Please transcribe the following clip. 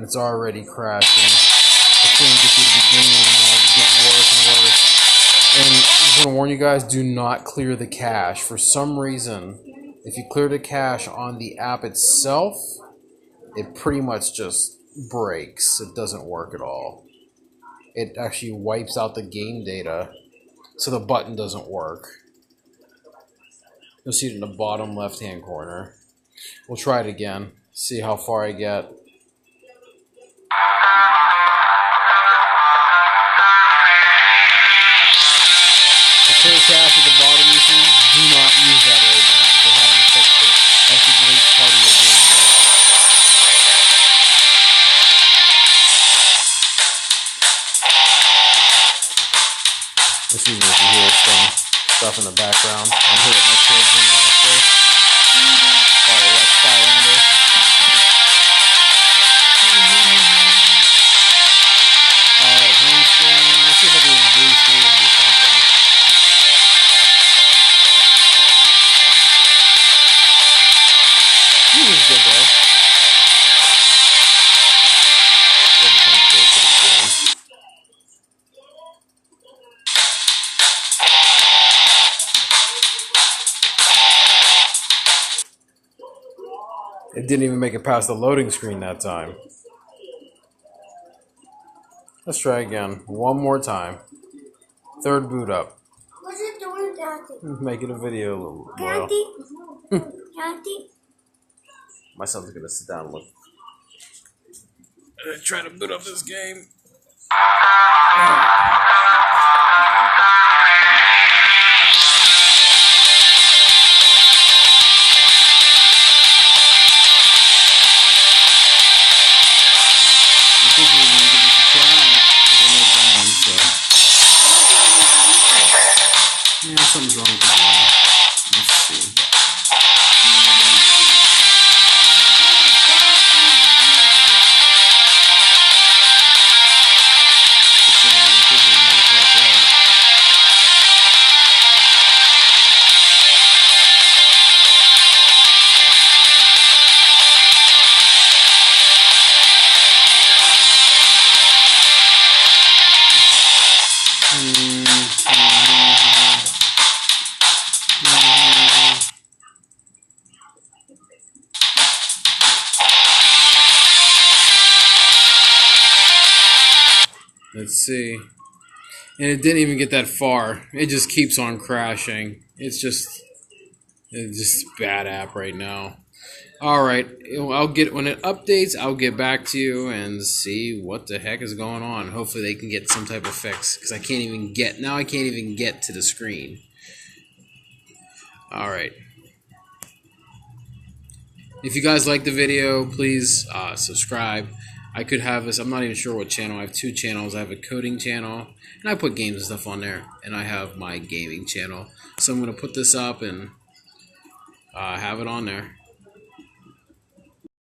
and it's already crashing. I can't get through the beginning anymore. It gets worse and worse. And I just want to warn you guys, do not clear the cache. For some reason, if you clear the cache on the app itself, it pretty much just breaks. It doesn't work at all. It actually wipes out the game data, so the button doesn't work. You'll see it in the bottom left-hand corner. We'll try it again, see how far I get. The clear cache at the bottom, you see, do not use that right now. They haven't fixed it. That's the delete part of your game data. Excuse me if you hear some stuff in the background. I'm here with my kids in the office. Alright, that's Fire. Alright, home screen. Let's see if I can breeze through and do something. This is good though. Doesn't sound close to the screen. It didn't even make it past the loading screen that time. Let's try again. One more time. Third boot up. What's it doing, Daddy? Making a video a little while. Daddy? My son's gonna sit down and look. Try to boot up this game. Yeah, something's wrong with the game. Let's see. Let's see. And it didn't even get that far. It just keeps on crashing. It's just bad app right now. Alright, I'll get when it updates, I'll get back to you and see what the heck is going on. Hopefully they can get some type of fix, because I can't even get to the screen. Alright. If you guys like the video, please subscribe. I could have this, I'm not even sure what channel. I have two channels. I have a coding channel, and I put games and stuff on there. And I have my gaming channel. So I'm going to put this up and have it on there.